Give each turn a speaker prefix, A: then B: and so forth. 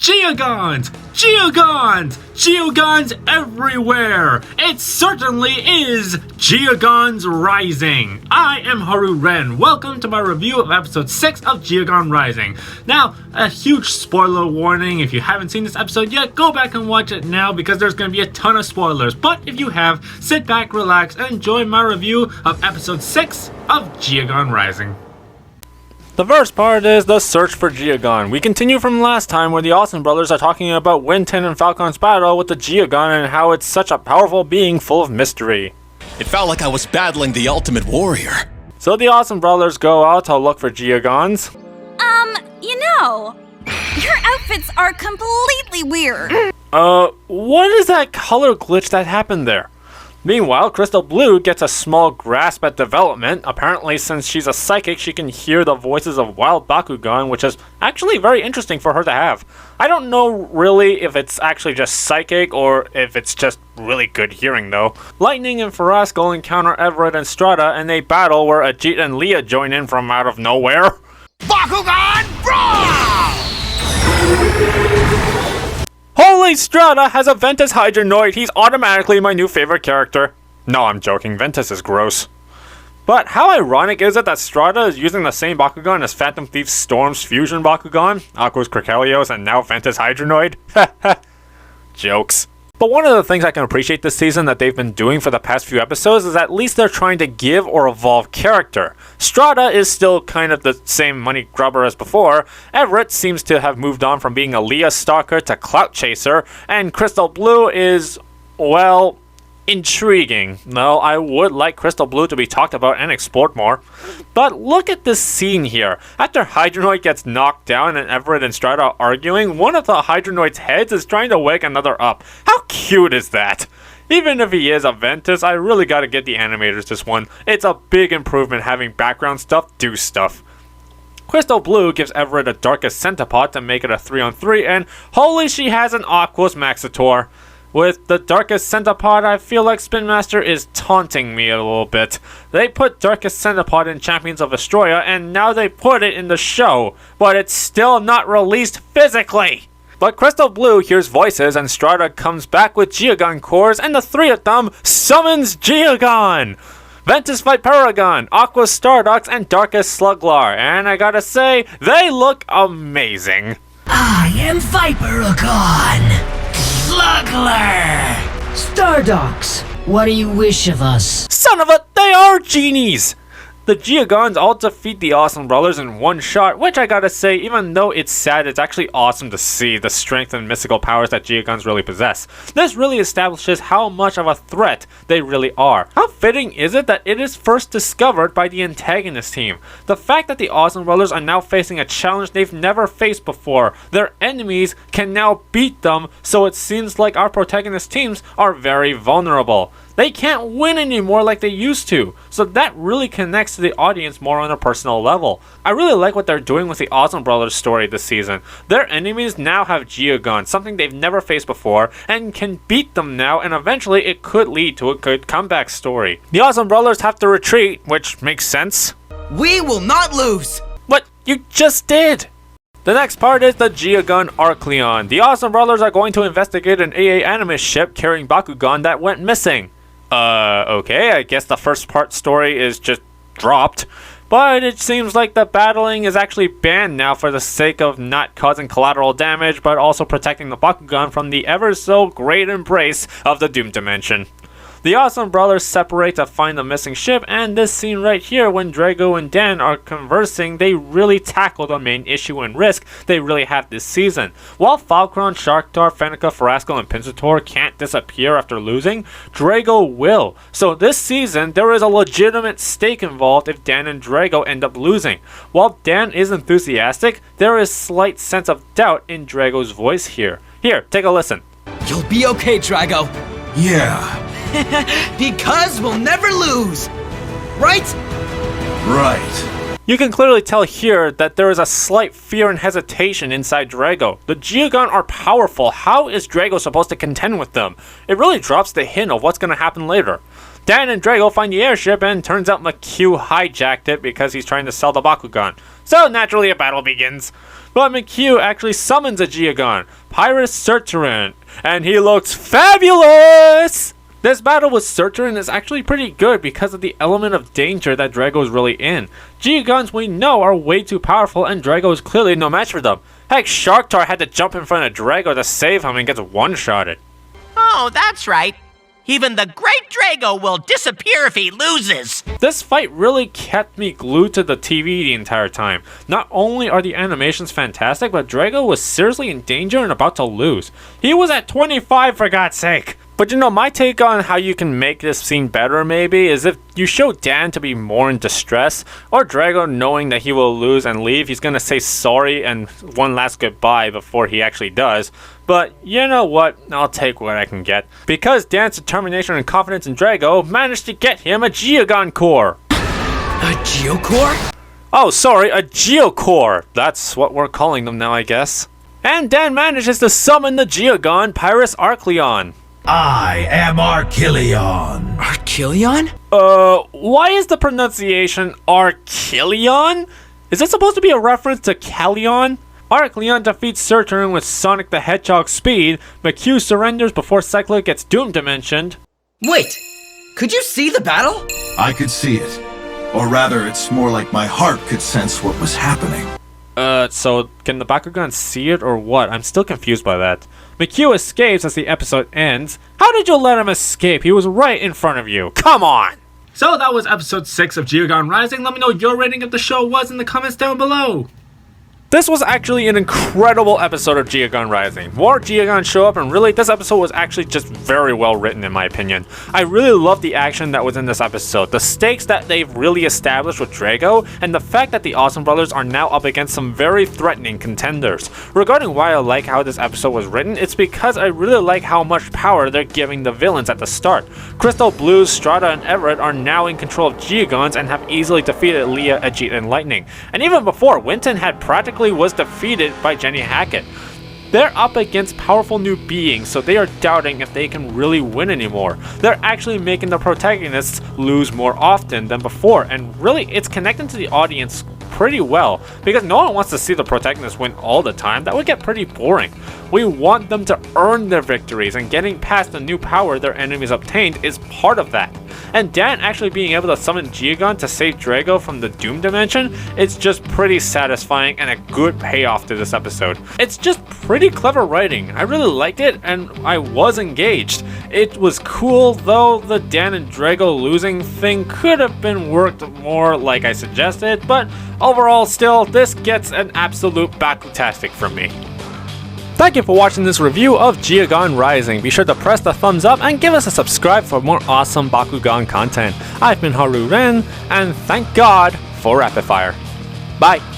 A: Geogans! Geogans! Geogans everywhere! It certainly is Geogan Rising! I am Haru Ren. Welcome to my review of episode 6 of Geogan Rising. Now, a huge spoiler warning. If you haven't seen this episode yet, go back and watch it now because there's going to be a ton of spoilers. But if you have, sit back, relax, and enjoy my review of episode 6 of Geogan Rising.
B: The first part is the Search for Geogan. We continue from last time where the Awesome Brothers are talking about Winton and Falcon's battle with the Geogan and how it's such a powerful being full of mystery.
C: It felt like I was battling the ultimate warrior. So
B: the Awesome Brothers go out to look for Geogans.
D: Your outfits are completely weird.
B: What is that color glitch that happened there? Meanwhile, Crystal Blue gets a small grasp at development. Apparently, since she's a psychic, she can hear the voices of wild Bakugan, which is actually very interesting for her to have. I don't know really if it's actually just psychic or if it's just really good hearing though. Lightning and Faraz go encounter Everett and Strata and they battle where Ajit and Leah join in from out of nowhere.
C: Bakugan Brawl!
B: Holy Strata has a Ventus Hydronoid. He's automatically my new favorite character. No, I'm joking. Ventus is gross. But how ironic is it that Strata is using the same Bakugan as Phantom Thief Storm's fusion Bakugan, Aqua's Krikelios, and now Ventus Hydronoid? Jokes. But one of the things I can appreciate this season that they've been doing for the past few episodes is at least they're trying to give or evolve character. Strata is still kind of the same money grubber as before, Everett seems to have moved on from being a Leah stalker to clout chaser, and Crystal Blue is, well, intriguing. No, I would like Crystal Blue to be talked about and explored more. But look at this scene here. After Hydronoid gets knocked down and Everett and Strata are arguing, one of the Hydronoid's heads is trying to wake another up. How cute is that? Even if he is a Ventus, I really gotta get the animators this one. It's a big improvement having background stuff do stuff. Crystal Blue gives Everett a Darkest Centipod to make it a 3-on-3, and holy, she has an Aquos Maxitor. With the Darkest Centipod, I feel like Spin Master is taunting me a little bit. They put Darkest Centipod in Champions of Astroya, and now they put it in the show, but it's still not released physically. But Crystal Blue hears voices, and Strata comes back with Geogan cores, and the three of them summons Geogan! Ventus fight Paragon, Aqua Stardox, and Darkest Sluglar, and I gotta say, they look amazing.
E: I am Viperagon! Slugler! Stardox, what do you wish of us?
B: Son of a, they are genies! The Geogans all defeat the Awesome Brothers in one shot, which I gotta say, even though it's sad, it's actually awesome to see the strength and mystical powers that Geogans really possess. This really establishes how much of a threat they really are. How fitting is it that it is first discovered by the antagonist team? The fact that the Awesome Brothers are now facing a challenge they've never faced before. Their enemies can now beat them, so it seems like our protagonist teams are very vulnerable. They can't win anymore like they used to, so that really connects to the audience more on a personal level. I really like what they're doing with the Awesome Brothers story this season. Their enemies now have Geogan, something they've never faced before, and can beat them now, and eventually it could lead to a good comeback story. The Awesome Brothers have to retreat, which makes sense.
F: We will not lose!
B: But you just did! The next part is the Geogan Arcleon. The Awesome Brothers are going to investigate an AA Animus ship carrying Bakugan that went missing. Okay, I guess the first part story is just dropped, but it seems like the battling is actually banned now for the sake of not causing collateral damage, but also protecting the Bakugan from the ever so great embrace of the Doom Dimension. The Awesome Brothers separate to find the missing ship, and this scene right here when Drago and Dan are conversing, they really tackle the main issue and risk they really have this season. While Falcron, Sharktar, Fennica, Farasco, and Pinsator can't disappear after losing, Drago will. So this season, there is a legitimate stake involved if Dan and Drago end up losing. While Dan is enthusiastic, there is slight sense of doubt in Drago's voice here. Here, take a listen.
F: You'll be okay, Drago.
G: Yeah.
F: Because we'll never lose! Right?
G: Right.
B: You can clearly tell here that there is a slight fear and hesitation inside Drago. The Geogan are powerful. How is Drago supposed to contend with them? It really drops the hint of what's going to happen later. Dan and Drago find the airship, and turns out McHugh hijacked it because he's trying to sell the Bakugan. So naturally a battle begins. But McHugh actually summons a Geogan, Pyrus Surturin, and he looks fabulous! This battle with Surturin is actually pretty good because of the element of danger that Drago is really in. Geogans we know are way too powerful, and Drago is clearly no match for them. Heck, Sharktar had to jump in front of Drago to save him and gets one-shotted.
G: Oh, that's right. Even the great Drago will disappear if he loses.
B: This fight really kept me glued to the TV the entire time. Not only are the animations fantastic, but Drago was seriously in danger and about to lose. He was at 25 for God's sake. But you know, my take on how you can make this scene better maybe is if you show Dan to be more in distress, or Drago knowing that he will lose and leave, he's gonna say sorry and one last goodbye before he actually does. But you know what, I'll take what I can get. Because Dan's determination and confidence in Drago managed to get him a Geogan core.
F: A Geocore?
B: Oh, sorry, a Geocore. That's what we're calling them now, I guess. And Dan manages to summon the Geogan Pyrus Arcleon.
H: I am Arcleon.
F: Arcleon?
B: Why is the pronunciation Arcleon? Is it supposed to be a reference to Callion? Arcleon defeats Surturin with Sonic the Hedgehog speed. McHugh surrenders before Cycler gets Doom Dimensioned.
F: Wait, could you see the battle?
H: I could see it. Or rather, it's more like my heart could sense what was happening.
B: So can the Bakugan see it or what? I'm still confused by that. McHugh escapes as the episode ends. How did you let him escape? He was right in front of you. Come on!
A: So that was episode 6 of Geogan Rising. Let me know what your rating of the show was in the comments down below.
B: This was actually an incredible episode of Geogan Rising. More Geogan show up, and really, this episode was actually just very well written in my opinion. I really loved the action that was in this episode, the stakes that they've really established with Drago, and the fact that the Awesome Brothers are now up against some very threatening contenders. Regarding why I like how this episode was written, it's because I really like how much power they're giving the villains at the start. Crystal, Blues, Strata, and Everett are now in control of Geogans and have easily defeated Leah, Ajit, and Lightning. And even before, Winton had practically was defeated by Jenny Hackett. They're up against powerful new beings, so they are doubting if they can really win anymore. They're actually making the protagonists lose more often than before, and really it's connecting to the audience pretty well, because no one wants to see the protagonists win all the time. That would get pretty boring. We want them to earn their victories, and getting past the new power their enemies obtained is part of that. And Dan actually being able to summon Geogan to save Drago from the Doom Dimension is just pretty satisfying and a good payoff to this episode. It's just pretty clever writing. I really liked it, and I was engaged. It was cool, though the Dan and Drago losing thing could have been worked more like I suggested, but overall still, this gets an absolute Bakutastic from me. Thank you for watching this review of Geogan Rising. Be sure to press the thumbs up and give us a subscribe for more awesome Bakugan content. I've been Haru Ren, and thank God for Rapid Fire. Bye!